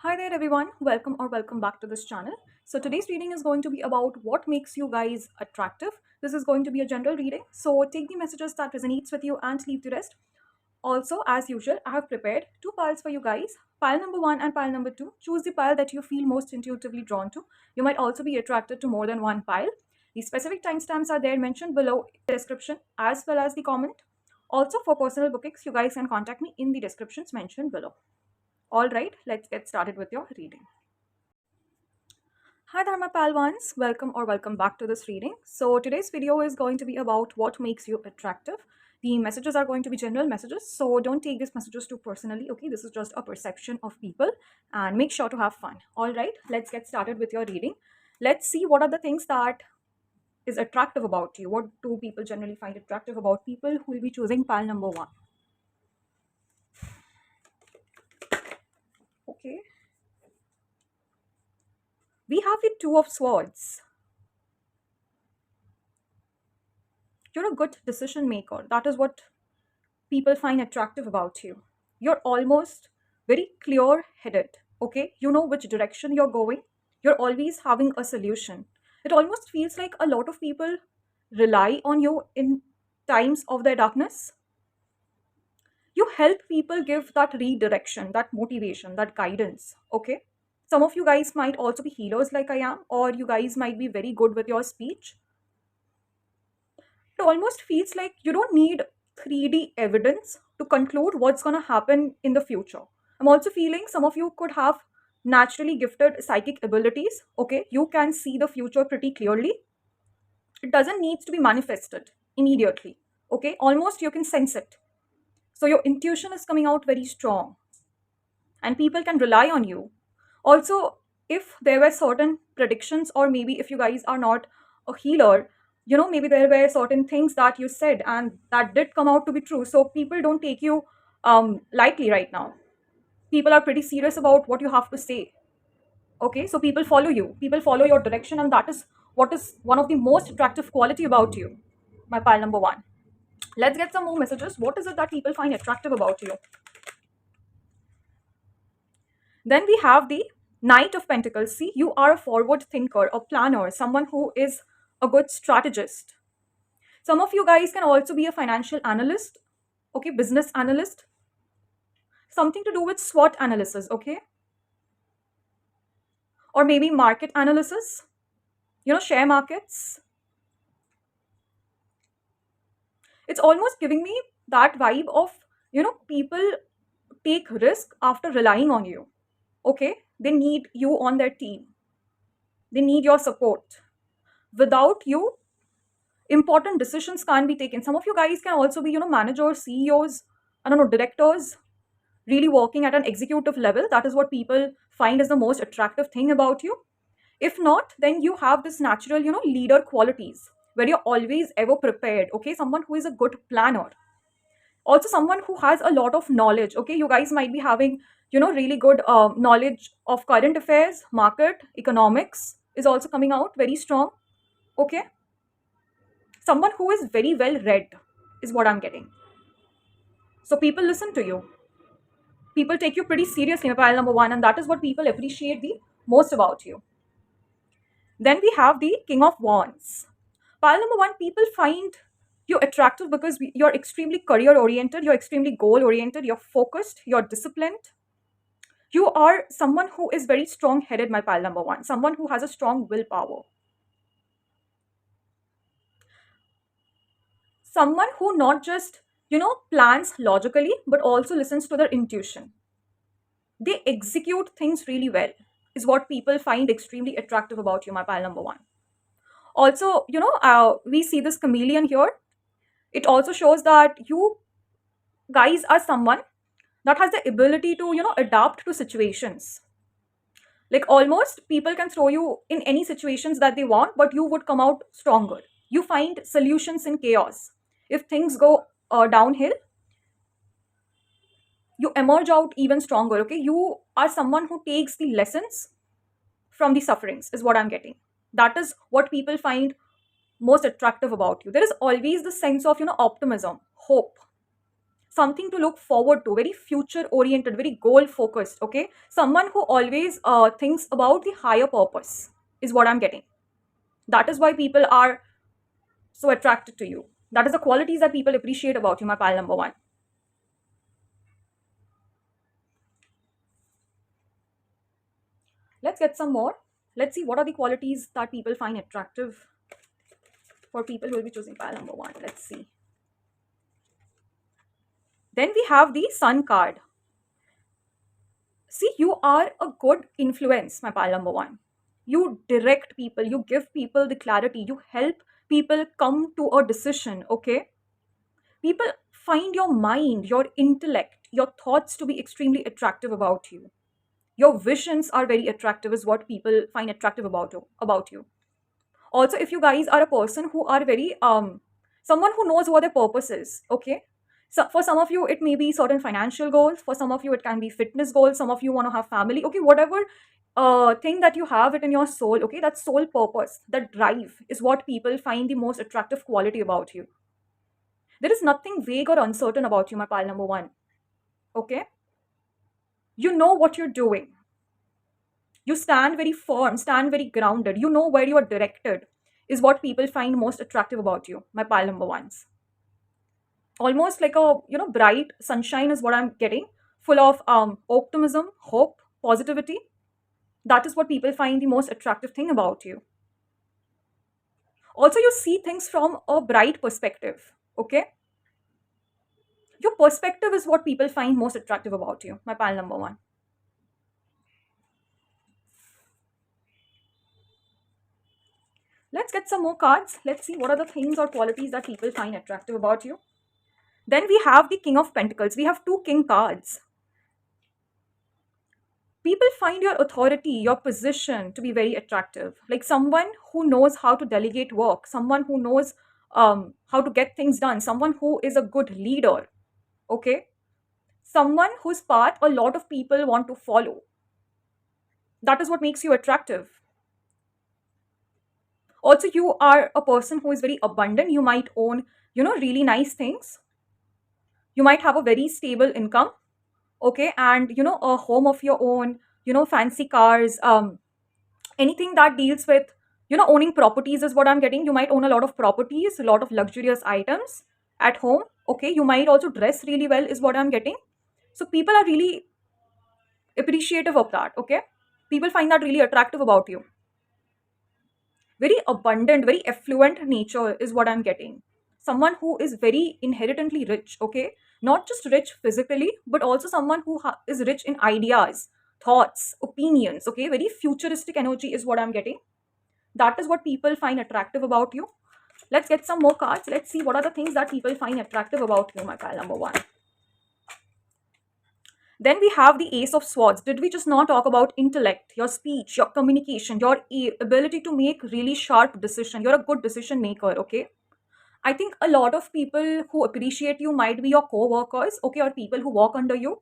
Hi there everyone, welcome back to this channel. So today's reading is going to be about what makes you guys attractive. This is going to be a general reading, so take the messages that resonates with you and leave the rest. Also, as usual, I have prepared two piles for you guys. Pile number 1 and pile number 2. Choose the pile that you feel most intuitively drawn to. You might also be attracted to more than one pile. The specific timestamps are there mentioned below in the description as well as the comment. Also, for personal bookings, you guys can contact me in the descriptions mentioned below. All right, let's get started with your reading. Hi Dharma Pal ones, welcome back to this reading. So today's video is going to be about what makes you attractive. The messages are going to be general messages, so don't take these messages too personally, okay? This is just a perception of people and make sure to have fun. All right, let's get started with your reading. Let's see what are the things that is attractive about you. What do people generally find attractive about people who will be choosing pile number 1? Okay, we have the Two of Swords. You're a good decision maker. That is what people find attractive about you. You're almost very clear headed. Okay, you know which direction you're going. You're always having a solution. It almost feels like a lot of people rely on you in times of their darkness. You help people give that redirection, that motivation, that guidance. Okay, some of you guys might also be healers like I am, or you guys might be very good with your speech. It almost feels like you don't need 3D evidence to conclude what's going to happen in the future. I'm also feeling some of you could have naturally gifted psychic abilities. Okay, you can see the future pretty clearly. It doesn't need to be manifested immediately. Okay, almost you can sense it. So your intuition is coming out very strong and people can rely on you. Also, if there were certain predictions, or maybe if you guys are not a healer, maybe there were certain things that you said and that did come out to be true. So people don't take you lightly right now. People are pretty serious about what you have to say. Okay, so people follow you, people follow your direction, and that is what is one of the most attractive quality about you, my pile number 1. Let's get some more messages. What is it that people find attractive about you? Then we have the Knight of Pentacles. See, you are a forward thinker, a planner, someone who is a good strategist. Some of you guys can also be a financial analyst, okay, business analyst, something to do with SWOT analysis, okay, or maybe market analysis, share markets. It's almost giving me that vibe of, people take risk after relying on you, okay? They need you on their team. They need your support. Without you, important decisions can't be taken. Some of you guys can also be, managers, CEOs, I don't know, directors, really working at an executive level. That is what people find as the most attractive thing about you. If not, then you have this natural, leader qualities where you're always ever prepared. Okay, someone who is a good planner. Also, someone who has a lot of knowledge. Okay, you guys might be having, really good knowledge of current affairs, market, economics is also coming out very strong. Okay, someone who is very well read is what I'm getting. So people listen to you. People take you pretty seriously, pile number 1, and that is what people appreciate the most about you. Then we have the King of Wands. Pile number 1, people find you attractive because you're extremely career oriented, you're extremely goal oriented, you're focused, you're disciplined. You are someone who is very strong headed, my pile number 1, someone who has a strong willpower. Someone who not just, plans logically, but also listens to their intuition. They execute things really well, is what people find extremely attractive about you, my pile number 1. Also, we see this chameleon here. It also shows that you guys are someone that has the ability to, adapt to situations. Like almost people can throw you in any situations that they want, but you would come out stronger. You find solutions in chaos. If things go downhill, you emerge out even stronger. Okay, you are someone who takes the lessons from the sufferings, is what I'm getting. That is what people find most attractive about you. There is always the sense of, optimism, hope. something to look forward to, very future oriented, very goal focused. Okay, someone who always thinks about the higher purpose is what I'm getting. That is why people are so attracted to you. That is the qualities that people appreciate about you, my pile number one. Let's get some more. Let's see what are the qualities that people find attractive for people who will be choosing pile number one. Let's see. Then we have the sun card. See, you are a good influence, my pile number one. You direct people, you give people the clarity, you help people come to a decision, okay? People find your mind, your intellect, your thoughts to be extremely attractive about you. Your visions are very attractive, is what people find attractive about you. Also, if you guys are a person who are very someone who knows what their purpose is, okay, so for some of you it may be certain financial goals, for some of you it can be fitness goals, some of you want to have family, okay, whatever thing that you have it in your soul, okay, that soul purpose, that drive is what people find the most attractive quality about you. There is nothing vague or uncertain about you, my pile number one. Okay, you know what you're doing. You stand very firm, stand very grounded. You know where you are directed, is what people find most attractive about you, my pile number ones. Almost like a bright sunshine is what I'm getting, full of optimism, hope, positivity. That is what people find the most attractive thing about you. Also, you see things from a bright perspective. Okay, your perspective is what people find most attractive about you, my pile number one. Let's get some more cards. Let's see what are the things or qualities that people find attractive about you. Then we have the King of Pentacles. We have two King cards. People find your authority, your position to be very attractive. Like someone who knows how to delegate work, someone who knows how to get things done, someone who is a good leader. Okay? Someone whose path a lot of people want to follow. That is what makes you attractive. Also, you are a person who is very abundant. You might own, really nice things. You might have a very stable income, okay, and a home of your own, fancy cars, anything that deals with owning properties is what I'm getting. You might own a lot of properties, a lot of luxurious items at home, okay. You might also dress really well is what I'm getting. So people are really appreciative of that, okay. People find that really attractive about you. Very abundant, very affluent nature is what I'm getting. Someone who is very inherently rich, okay, not just rich physically but also someone who is rich in ideas, thoughts, opinions, okay. Very futuristic energy is what I'm getting. That is what people find attractive about you. Let's get some more cards. Let's see what are the things that people find attractive about you, my pal number one. Then we have the Ace of Swords. Did we just not talk about intellect, your speech, your communication, your ability to make really sharp decision? You're a good decision maker, okay? I think a lot of people who appreciate you might be your co-workers, okay, or people who work under you.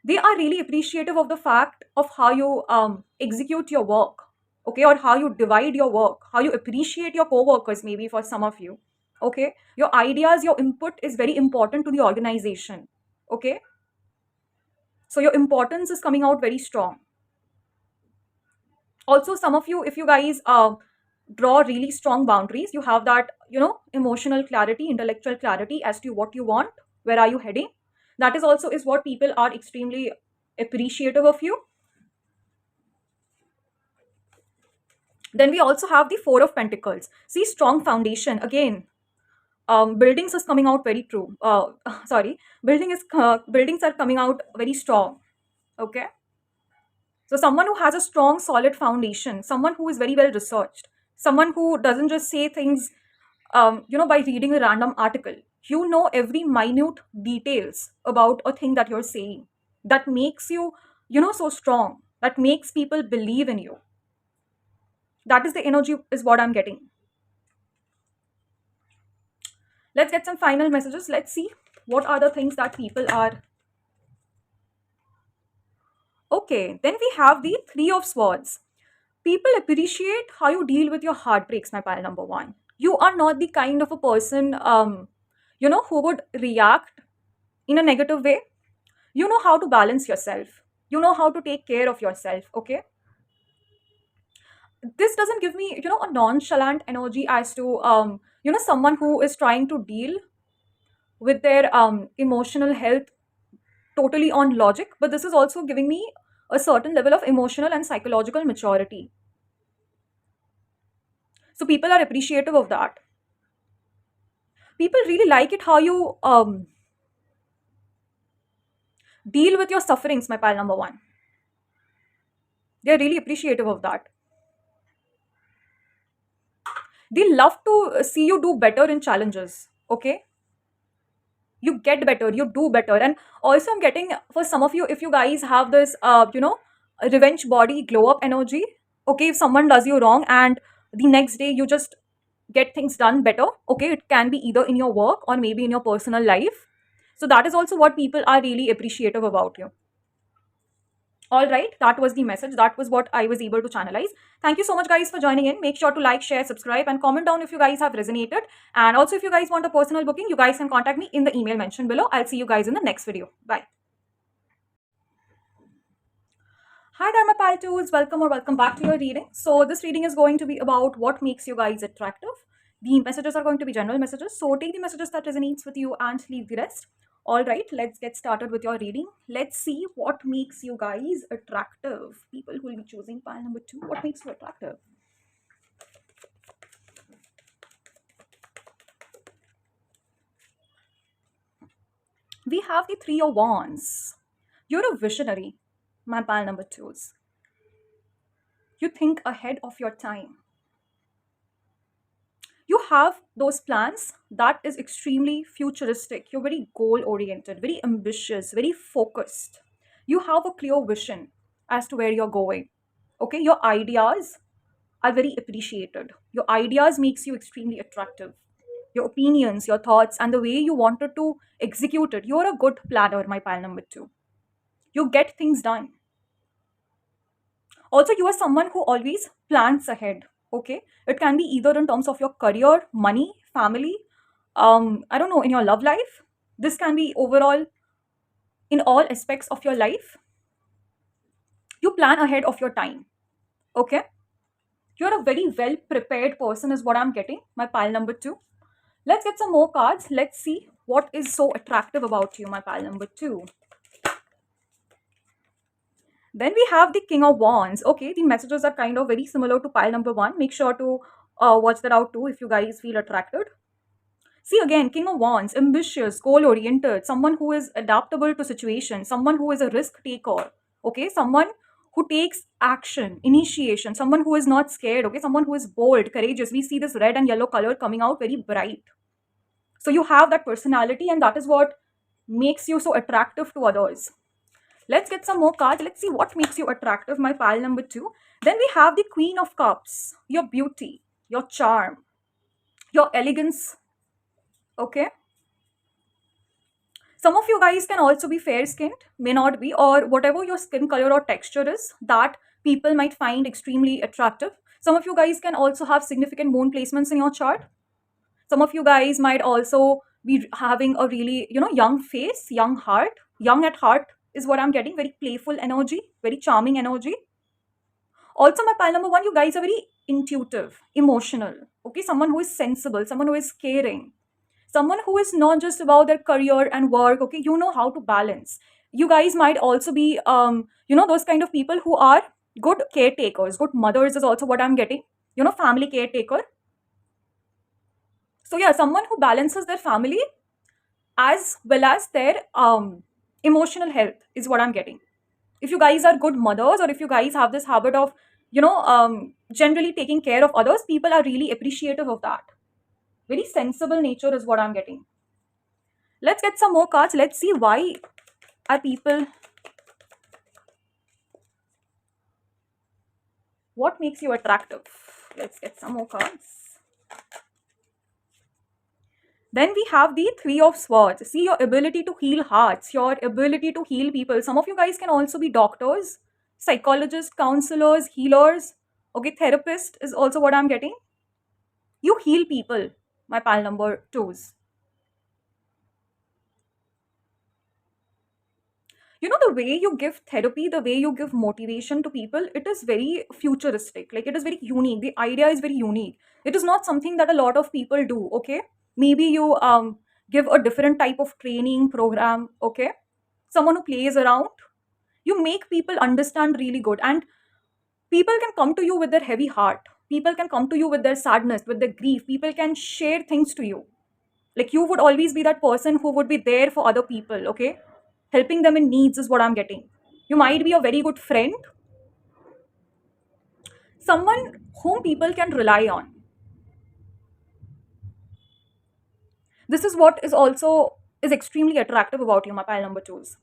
They are really appreciative of the fact of how you execute your work, okay, or how you divide your work, how you appreciate your co-workers, maybe for some of you, okay. Your ideas, your input is very important to the organization, okay. So your importance is coming out very strong. Also, some of you, if you guys draw really strong boundaries, you have that emotional clarity, intellectual clarity as to what you want, where are you heading. That is also is what people are extremely appreciative of you. Then we also have the Four of Pentacles. See, strong foundation again. Buildings is coming out very true. Sorry, buildings are coming out very strong. Okay, so someone who has a strong, solid foundation, someone who is very well researched, someone who doesn't just say things, by reading a random article. You know every minute details about a thing that you're saying. That makes you, so strong. That makes people believe in you. That is the energy is what I'm getting. Let's get some final messages. Let's see what are the things that people are. Okay, then we have the Three of Swords. People appreciate how you deal with your heartbreaks, my pile number one. You are not the kind of a person, who would react in a negative way. You know how to balance yourself. You know how to take care of yourself, okay? This doesn't give me, a nonchalant energy as to, someone who is trying to deal with their emotional health totally on logic, but this is also giving me a certain level of emotional and psychological maturity. So people are appreciative of that. People really like it how you deal with your sufferings, my pal number one. They're really appreciative of that. They love to see you do better in challenges, okay? You get better, you do better. And also I'm getting, for some of you, if you guys have this revenge body glow up energy, okay, if someone does you wrong and the next day you just get things done better, okay, it can be either in your work or maybe in your personal life. So that is also what people are really appreciative about you. All right, that was the message. That was what I was able to channelize. Thank you so much, guys, for joining in. Make sure to like, share, subscribe, and comment down if you guys have resonated. And also, if you guys want a personal booking, you guys can contact me in the email mentioned below. I'll see you guys in the next video. Bye. Hi there, my pal tools. Welcome or welcome back to your reading. So this reading is going to be about what makes you guys attractive. The messages are going to be general messages. So take the messages that resonates with you and leave the rest. All right, let's get started with your reading. Let's see what makes you guys attractive. People who will be choosing pile number 2. What makes you attractive? We have the 3 of Wands. You're a visionary, my pile number 2s. You think ahead of your time. You have those plans that is extremely futuristic. You're very goal oriented, very ambitious, very focused. You have a clear vision as to where you're going. Okay, your ideas are very appreciated. Your ideas makes you extremely attractive. Your opinions, your thoughts, and the way you wanted to execute it. You're a good planner, my pile number 2. You get things done. Also, you are someone who always plans ahead. Okay, it can be either in terms of your career, money, family, I don't know, in your love life. This can be overall in all aspects of your life. You plan ahead of your time. Okay, you're a very well prepared person is what I'm getting, my pile number 2. Let's get some more cards. Let's see what is so attractive about you, my pile number 2. Then we have the King of Wands. Okay, the messages are kind of very similar to pile number 1. Make sure to watch that out too if you guys feel attracted. See again, King of Wands, ambitious, goal-oriented, someone who is adaptable to situations, someone who is a risk taker. Okay, someone who takes action, initiation, someone who is not scared. Okay, someone who is bold, courageous. We see this red and yellow color coming out very bright. So you have that personality, and that is what makes you so attractive to others. Let's get some more cards. Let's see what makes you attractive, my pile number 2. Then we have the Queen of Cups, your beauty, your charm, your elegance. Okay. Some of you guys can also be fair skinned, may not be, or whatever your skin color or texture is, that people might find extremely attractive. Some of you guys can also have significant moon placements in your chart. Some of you guys might also be having a really, young face, young heart. Young at heart is what I'm getting. Very playful energy, very charming energy. Also, my pile number 1, you guys are very intuitive, emotional. Okay, someone who is sensible, someone who is caring, someone who is not just about their career and work. Okay, you know how to balance. You guys might also be, those kind of people who are good caretakers. Good mothers is also what I'm getting. Family caretaker. So yeah, someone who balances their family as well as their emotional health is what I'm getting. If you guys are good mothers, or if you guys have this habit of generally taking care of others, people are really appreciative of that. Very sensible nature is what I'm getting. Let's get some more cards. Let's see why are people, what makes you attractive. Let's get some more cards. Then we have the 3 of Swords. See, your ability to heal hearts, your ability to heal people. Some of you guys can also be doctors, psychologists, counselors, healers. Okay, therapist is also what I'm getting. You heal people, my pal number 2s. The way you give therapy, the way you give motivation to people, it is very futuristic. Like, it is very unique. The idea is very unique. It is not something that a lot of people do. Okay, maybe you give a different type of training program. Okay, someone who plays around, you make people understand really good, and people can come to you with their heavy heart. People can come to you with their sadness, with their grief. People can share things to you. Like, you would always be that person who would be there for other people. Okay, helping them in needs is what I'm getting. You might be a very good friend, someone whom people can rely on. This is what is also is extremely attractive about you, my pile number twos.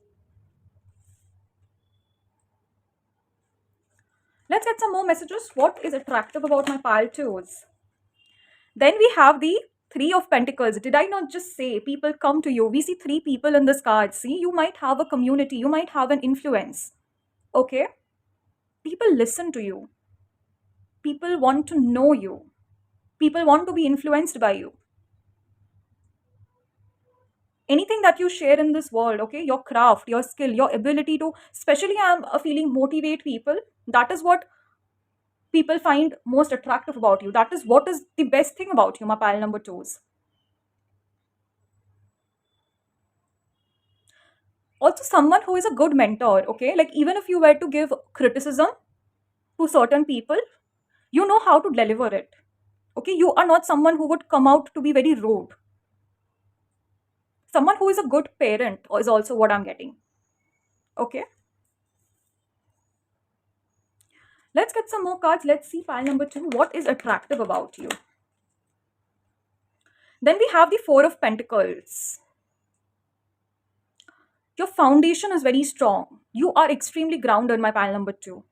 Let's get some more messages. What is attractive about my pile twos? Then we have the three of pentacles. Did I not just say people come to you? We see three people in this card. See, you might have a community, you might have an influence. Okay, people listen to you, people want to know you, people want to be influenced by you. Anything that you share in this world, okay, your craft, your skill, your ability to, especially I'm feeling motivate people, that is what people find most attractive about you. That is what is the best thing about you, my pile number twos. Also, someone who is a good mentor. Okay, like, even if you were to give criticism to certain people, you know how to deliver it. Okay, you are not someone who would come out to be very rude. Someone who is a good parent is also what I'm getting. Okay, let's get some more cards. Let's see, pile number two, what is attractive about you. Then we have the Four of Pentacles. Your foundation is very strong. You are extremely grounded, my pile number two.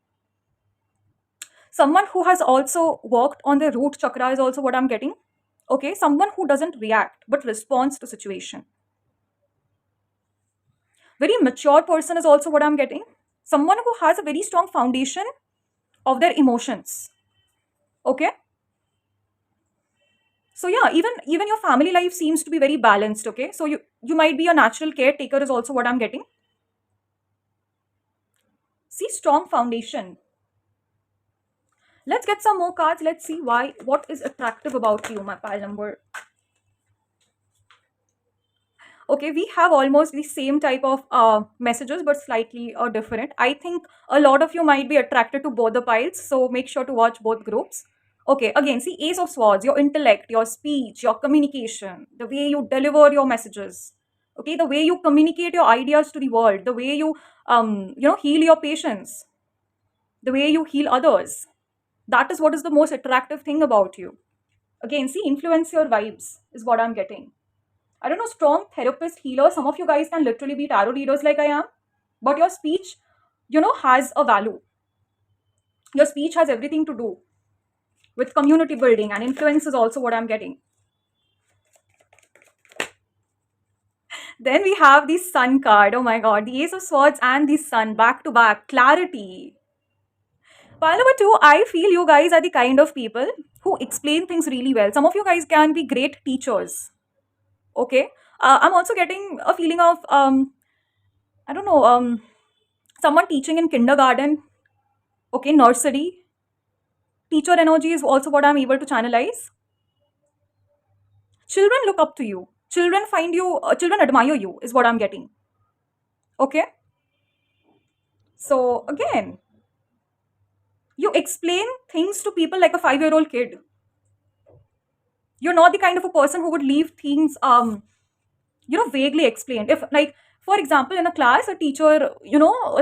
Someone who has also worked on their root chakra is also what I'm getting. Okay, someone who doesn't react but responds to situation. Very mature person is also what I'm getting. Someone who has a very strong foundation of their emotions. Okay, so yeah, even your family life seems to be very balanced. Okay, so you might be a natural caretaker is also what I'm getting. See, strong foundation. Let's get some more cards. Let's see what is attractive about you, my pile number. Okay, we have almost the same type of messages, but slightly different. I think a lot of you might be attracted to both the piles, so make sure to watch both groups. Okay, again, see, Ace of Swords, your intellect, your speech, your communication, the way you deliver your messages. Okay, the way you communicate your ideas to the world, the way you heal your patients, the way you heal others. That is what is the most attractive thing about you. Again, see, influence your vibes is what I'm getting. I don't know, strong therapist, healer. Some of you guys can literally be tarot readers like I am. But your speech, has a value. Your speech has everything to do with community building, and influence is also what I'm getting. Then we have the Sun card. Oh my god, the Ace of Swords and the Sun back to back. Clarity. Pile number two, I feel you guys are the kind of people who explain things really well. Some of you guys can be great teachers. Okay. I'm also getting a feeling of, I don't know, someone teaching in kindergarten. Okay, nursery. Teacher energy is also what I'm able to channelize. Children look up to you. Children find you, children admire you, is what I'm getting. Okay. So, again, you explain things to people like a 5-year-old kid. You're not the kind of a person who would leave things, vaguely explained. If, like, for example, in a class, a teacher,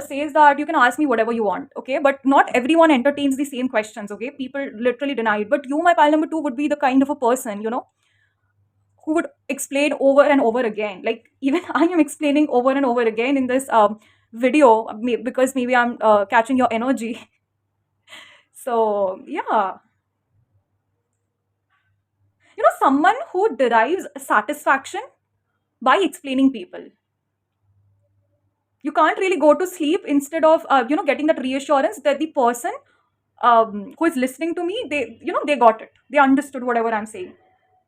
says that you can ask me whatever you want. Okay. But not everyone entertains the same questions. Okay. People literally deny it. But you, my pile number two, would be the kind of a person, who would explain over and over again. Like, even I am explaining over and over again in this video, because maybe I'm catching your energy. So, yeah. Someone who derives satisfaction by explaining people. You can't really go to sleep instead of, getting that reassurance that the person who is listening to me, they got it. They understood whatever I'm saying.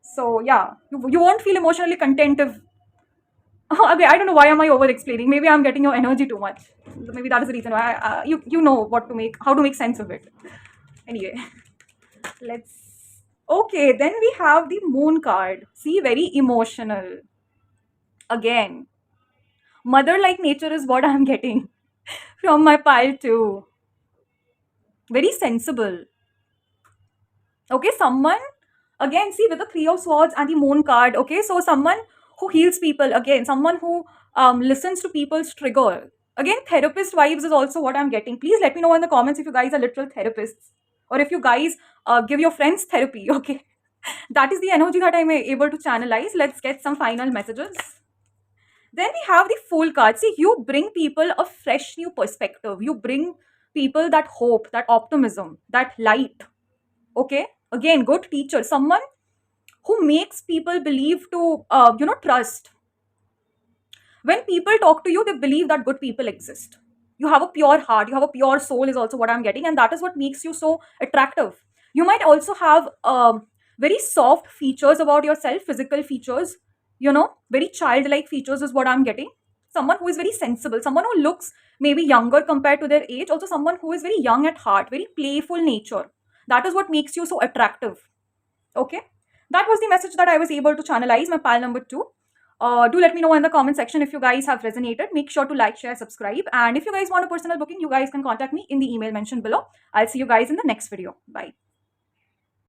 So, yeah, you won't feel emotionally content if Oh, okay, I don't know why am I over explaining. Maybe I'm getting your energy too much. Maybe that is the reason why you know what to make, how to make sense of it. Anyway, let's. Okay, then we have the moon card. See, very emotional. Again, mother like nature is what I'm getting from my pile too. Very sensible. Okay, someone, again, see, with the three of swords and the moon card. Okay, so someone who heals people, again, someone who listens to people's trigger. Again, therapist vibes is also what I'm getting. Please let me know in the comments if you guys are literal therapists, or if you guys give your friends therapy. Okay, that is the energy that I'm able to channelize. Let's get some final messages. Then we have the Fool card. See, you bring people a fresh new perspective. You bring people that hope, that optimism, that light. Okay, again, good teacher, someone who makes people believe to trust. When people talk to you, they believe that good people exist. You have a pure heart, you have a pure soul is also what I'm getting, and that is what makes you so attractive. You might also have very soft features about yourself, physical features, very childlike features is what I'm getting. Someone who is very sensible, someone who looks maybe younger compared to their age, also someone who is very young at heart, very playful nature. That is what makes you so attractive. Okay, that was the message that I was able to channelize, my pile number two. Do let me know in the comment section if you guys have resonated. Make sure to like, share, subscribe, and if you guys want a personal booking, you guys can contact me in the email mentioned below. I'll see you guys in the next video. Bye.